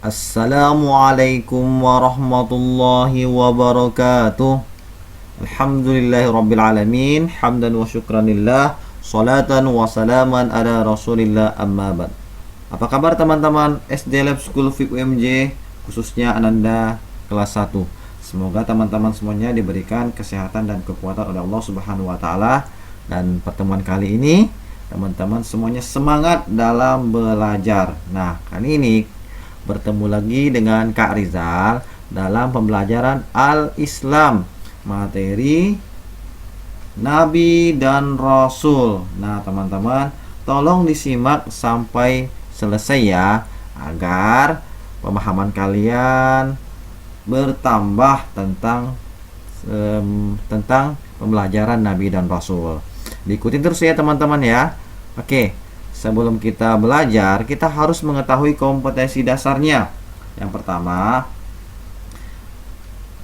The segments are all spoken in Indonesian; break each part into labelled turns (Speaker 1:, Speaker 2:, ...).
Speaker 1: Assalamualaikum warahmatullahi wabarakatuh. Alhamdulillahirabbil alamin, hamdan wa syukranillah, salatan wa salaman ala Rasulillah, amma ba'd. Apa kabar teman-teman SD Lab School FIK UMJ, khususnya Ananda kelas 1. Semoga teman-teman semuanya diberikan kesehatan dan kekuatan oleh Allah Subhanahu wa taala. Dan pertemuan kali ini teman-teman semuanya semangat dalam belajar. Nah, kali ini bertemu lagi dengan Kak Rizal dalam pembelajaran Al-Islam, materi Nabi dan Rasul. Nah, teman-teman, tolong disimak sampai selesai ya, agar pemahaman kalian bertambah tentang pembelajaran Nabi dan Rasul. Diikuti terus ya teman-teman ya. Oke. Sebelum kita belajar, kita harus mengetahui kompetensi dasarnya. Yang pertama,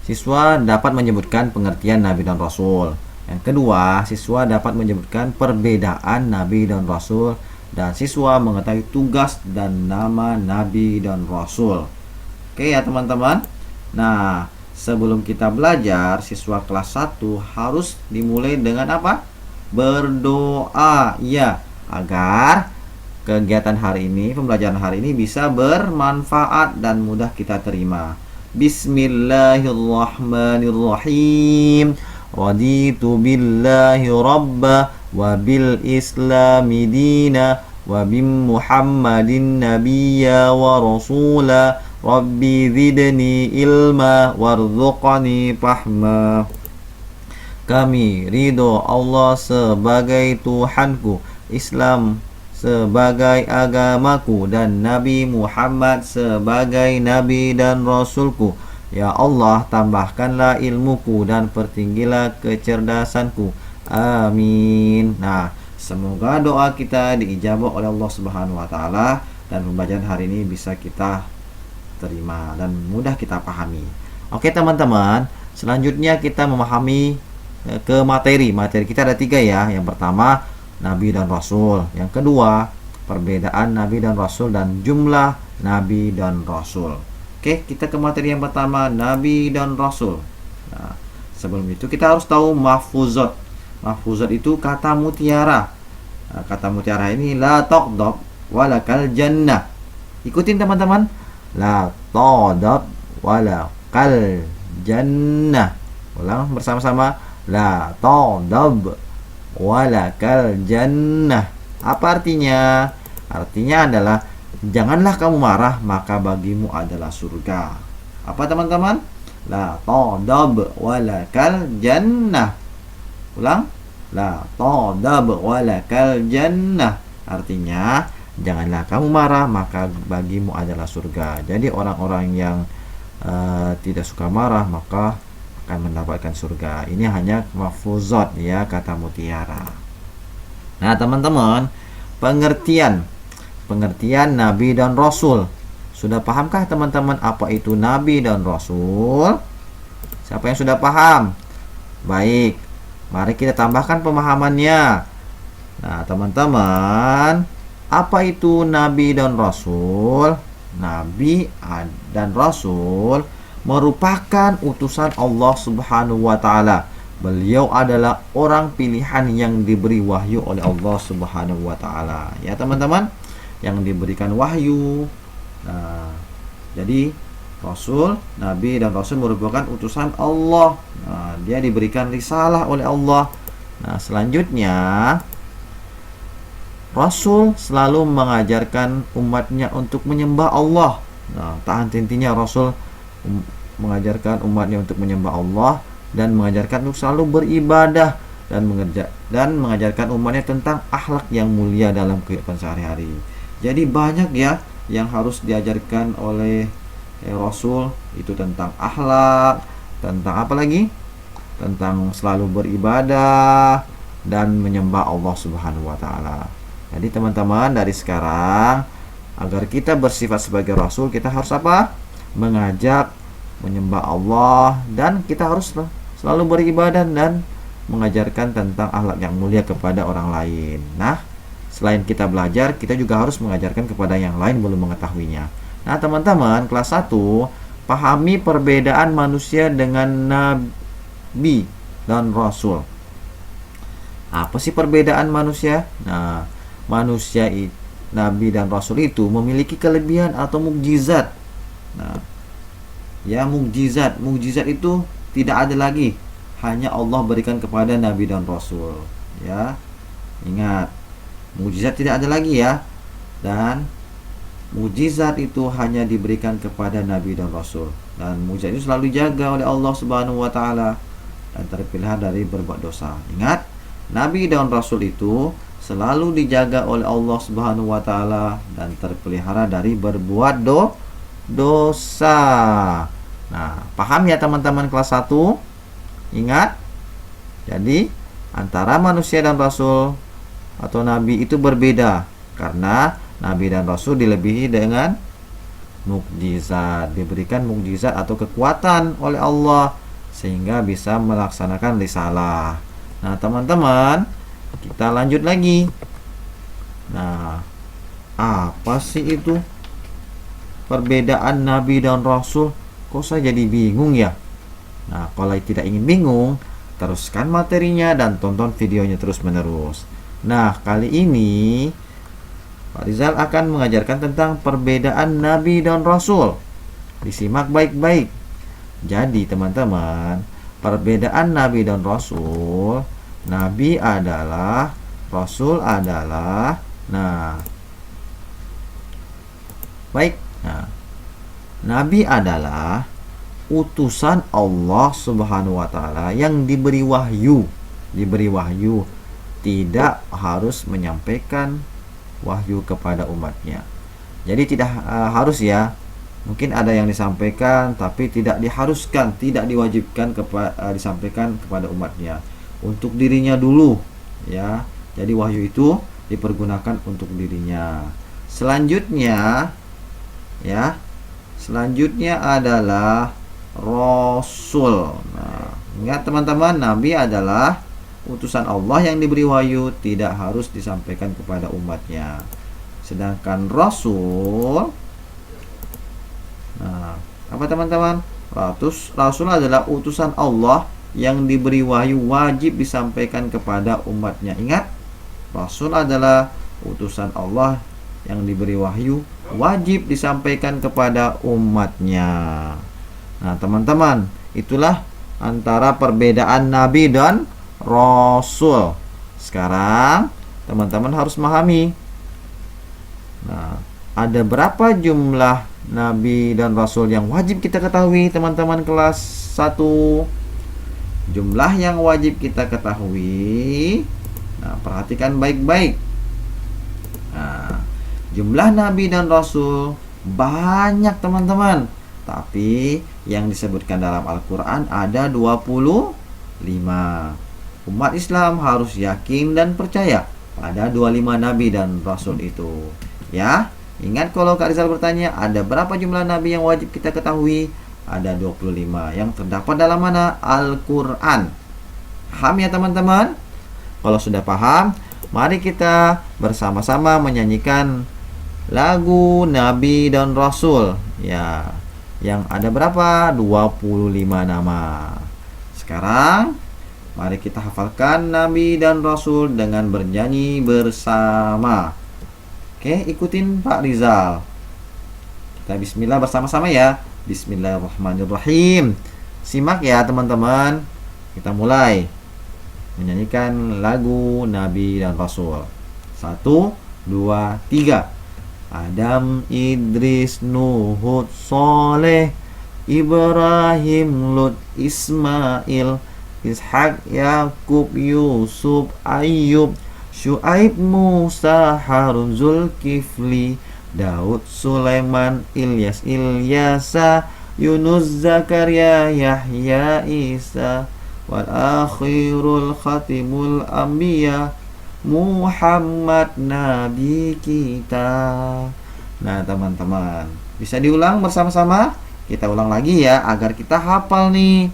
Speaker 1: siswa dapat menyebutkan pengertian Nabi dan Rasul. Yang kedua, siswa dapat menyebutkan perbedaan Nabi dan Rasul. Dan siswa mengetahui tugas dan nama Nabi dan Rasul. Oke ya teman-teman. Nah, sebelum kita belajar, siswa kelas 1 harus dimulai dengan apa? Berdoa ya, agar kegiatan hari ini, pembelajaran hari ini bisa bermanfaat dan mudah kita terima. Bismillahirrahmanirrahim. Raditu billahi rabba wa bil islami dina wa bim muhammadin nabiyya wa rasula. Rabbi zidni ilma warzuqni fahma. Kami ridho Allah sebagai Tuhanku, Islam sebagai agamaku, dan Nabi Muhammad sebagai Nabi dan Rasulku. Ya Allah, tambahkanlah ilmuku dan pertinggilah kecerdasanku. Amin. Nah, semoga doa kita diijabah oleh Allah Subhanahu wa taala dan pembelajaran hari ini bisa kita terima dan mudah kita pahami. Oke teman-teman, selanjutnya kita memahami ke materi. Materi kita ada 3 ya. Yang pertama, Nabi dan Rasul. Yang kedua, perbedaan Nabi dan Rasul dan jumlah Nabi dan Rasul. Oke, kita ke materi yang pertama, Nabi dan Rasul. Nah, sebelum itu kita harus tahu mahfuzat. Mahfuzat itu kata mutiara. Nah, kata mutiara ini la taqdab walakal jannah. Ikutin teman-teman. La taqdab walakal jannah. Ulang bersama-sama. La taqdab walakal jannah. Apa artinya? Artinya adalah janganlah kamu marah, maka bagimu adalah surga. Apa teman-teman? La taqdab walakal jannah. Ulang. La taqdab walakal jannah. Artinya janganlah kamu marah, maka bagimu adalah surga. Jadi orang-orang yang tidak suka marah maka akan mendapatkan surga. Ini hanya mahfuzat ya, kata mutiara. Nah teman-teman, pengertian Nabi dan Rasul. Sudah pahamkah teman-teman apa itu Nabi dan Rasul? Siapa yang sudah paham? Baik, mari kita tambahkan pemahamannya. Nah teman-teman, apa itu Nabi dan Rasul? Nabi dan Rasul merupakan utusan Allah Subhanahu wa taala. Beliau adalah orang pilihan yang diberi wahyu oleh Allah Subhanahu wa taala. Ya teman-teman, yang diberikan wahyu. Nah, jadi Rasul, Nabi dan Rasul merupakan utusan Allah. Nah, dia diberikan risalah oleh Allah. Nah, selanjutnya Rasul selalu mengajarkan umatnya untuk menyembah Allah. Nah, tak henti-hentinya Rasul mengajarkan umatnya untuk menyembah Allah dan mengajarkan untuk selalu beribadah dan mengajarkan umatnya tentang akhlak yang mulia dalam kehidupan sehari-hari. Jadi banyak ya yang harus diajarkan oleh Rasul, itu tentang akhlak, tentang apa lagi? Tentang selalu beribadah dan menyembah Allah Subhanahu wa taala. Jadi teman-teman, dari sekarang agar kita bersifat sebagai Rasul, kita harus apa? Mengajak, menyembah Allah, dan kita harus selalu beribadah dan mengajarkan tentang akhlak yang mulia kepada orang lain. Nah, selain kita belajar, kita juga harus mengajarkan kepada yang lain belum mengetahuinya. Nah, teman-teman, kelas 1, pahami perbedaan manusia dengan nabi dan rasul. Apa sih perbedaan manusia? Nah, manusia itu, nabi dan rasul itu memiliki kelebihan atau mukjizat. Nah, ya mukjizat. Mukjizat itu tidak ada lagi, hanya Allah berikan kepada nabi dan rasul. Ya, ingat, mukjizat tidak ada lagi ya. Dan mukjizat itu hanya diberikan kepada nabi dan rasul. Dan mukjizat itu selalu dijaga oleh Allah Subhanahu wa taala dan terpelihara dari berbuat dosa. Ingat, nabi dan rasul itu selalu dijaga oleh Allah Subhanahu wa taala dan terpelihara dari berbuat dosa. Nah, paham ya teman-teman kelas 1? Ingat. Jadi, antara manusia dan rasul atau nabi itu berbeda karena nabi dan rasul dilebihi dengan mukjizat, diberikan mukjizat atau kekuatan oleh Allah sehingga bisa melaksanakan risalah. Nah, teman-teman, kita lanjut lagi. Nah, apa sih itu perbedaan nabi dan rasul? Kok saya jadi bingung ya? Nah, kalau tidak ingin bingung, teruskan materinya dan tonton videonya terus-menerus. Nah, kali ini Pak Rizal akan mengajarkan tentang perbedaan nabi dan rasul. Disimak baik-baik. Jadi, teman-teman, perbedaan nabi dan rasul, nabi adalah, rasul adalah. Nah, baik. Nah, nabi adalah utusan Allah Subhanahu wa taala yang diberi wahyu. Diberi wahyu, tidak harus menyampaikan wahyu kepada umatnya. Jadi tidak harus ya. Mungkin ada yang disampaikan tapi tidak diharuskan, tidak diwajibkan disampaikan kepada umatnya. Untuk dirinya dulu ya. Jadi wahyu itu dipergunakan untuk dirinya. Selanjutnya ya. Selanjutnya adalah rasul. Nah, ingat teman-teman, nabi adalah utusan Allah yang diberi wahyu, tidak harus disampaikan kepada umatnya. Sedangkan rasul, nah, apa teman-teman? Rasul adalah utusan Allah yang diberi wahyu, wajib disampaikan kepada umatnya. Ingat, rasul adalah utusan Allah yang diberi wahyu, wajib disampaikan kepada umatnya. Nah, teman-teman, itulah antara perbedaan nabi dan rasul. Sekarang teman-teman harus memahami. Nah, ada berapa jumlah nabi dan rasul yang wajib kita ketahui, teman-teman kelas 1? Jumlah yang wajib kita ketahui. Nah, perhatikan baik-baik. Nah, jumlah nabi dan rasul banyak, teman-teman. Tapi yang disebutkan dalam Al-Quran ada 25. Umat Islam harus yakin dan percaya pada 25 nabi dan rasul itu. Ya, ingat kalau Kak Rizal bertanya, ada berapa jumlah nabi yang wajib kita ketahui? Ada 25 yang terdapat dalam mana? Al-Quran. Paham ya teman-teman? Kalau sudah paham, mari kita bersama-sama menyanyikan lagu Nabi dan Rasul. Ya, yang ada berapa? 25 nama. Sekarang mari kita hafalkan Nabi dan Rasul dengan bernyanyi bersama. Oke, ikutin Pak Rizal. Kita bismillah bersama-sama ya. Bismillahirrahmanirrahim. Simak ya teman-teman. Kita mulai menyanyikan lagu Nabi dan Rasul. 1, 2, 3. Adam, Idris, Nuh, Hud, Saleh, Ibrahim, Lut, Ismail, Ishak, Yakub, Yusuf, Ayub, Syuaib, Musa, Harun, Zulkifli, Daud, Sulaiman, Ilyas, Ilyasa, Yunus, Zakaria, Yahya, Isa, wal akhirul khatimul anbiya, Muhammad Nabi kita. Nah teman-teman, bisa diulang bersama-sama? Kita ulang lagi ya, agar kita hafal nih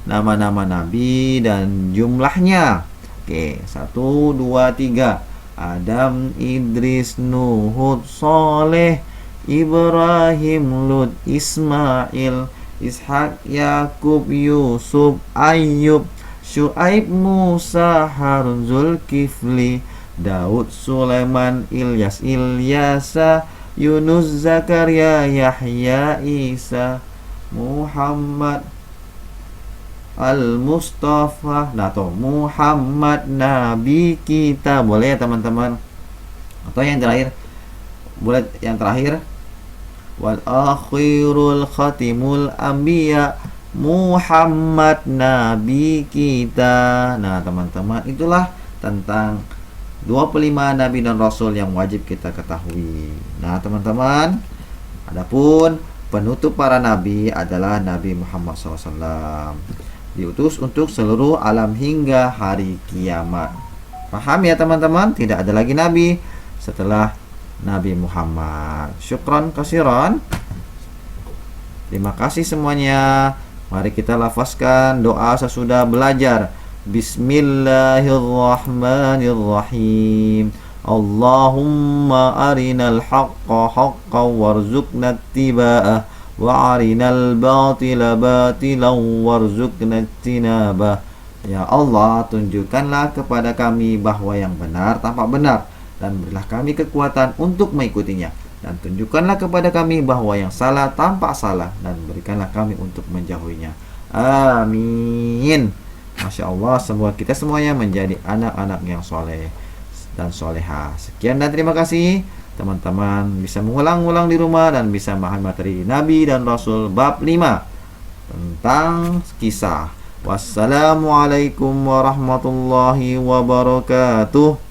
Speaker 1: nama-nama Nabi dan jumlahnya. Oke, 1, 2, 3. Adam, Idris, Nuh, Hud, Saleh, Ibrahim, Lut, Ismail, Ishak, Yakub, Yusuf, Ayub, Syuaib, Musa, Harun, Zulkifli, Daud, Sulaiman, Ilyas, Ilyasa, Yunus, Zakaria, Yahya, Isa, Muhammad, Al-Mustafa. Nah tuh, Muhammad Nabi kita. Boleh ya teman-teman? Atau yang terakhir, boleh yang terakhir, wal akhirul khatimul anbiya, Muhammad Nabi kita. Nah teman-teman, itulah tentang 25 nabi dan rasul yang wajib kita ketahui. Nah teman-teman, adapun penutup para nabi adalah Nabi Muhammad SAW, diutus untuk seluruh alam hingga hari kiamat. Paham ya teman-teman? Tidak ada lagi nabi setelah Nabi Muhammad. Syukran kasiran. Terima kasih semuanya. Mari kita lafazkan doa sesudah belajar. Bismillahirrahmanirrahim. Allahumma arinal haqqa haqqan warzuqna ittiba'ah wa arinal batila batilan warzuqna ijtinabah. Ya Allah, tunjukkanlah kepada kami bahwa yang benar tampak benar, dan berilah kami kekuatan untuk mengikutinya, dan tunjukkanlah kepada kami bahwa yang salah tampak salah, dan berikanlah kami untuk menjauhinya. Amin. Masya Allah, semoga kita semuanya menjadi anak-anak yang soleh dan soleha. Sekian dan terima kasih. Teman-teman bisa mengulang-ulang di rumah dan bisa memahami materi Nabi dan Rasul bab 5 tentang kisah. Wassalamualaikum warahmatullahi wabarakatuh.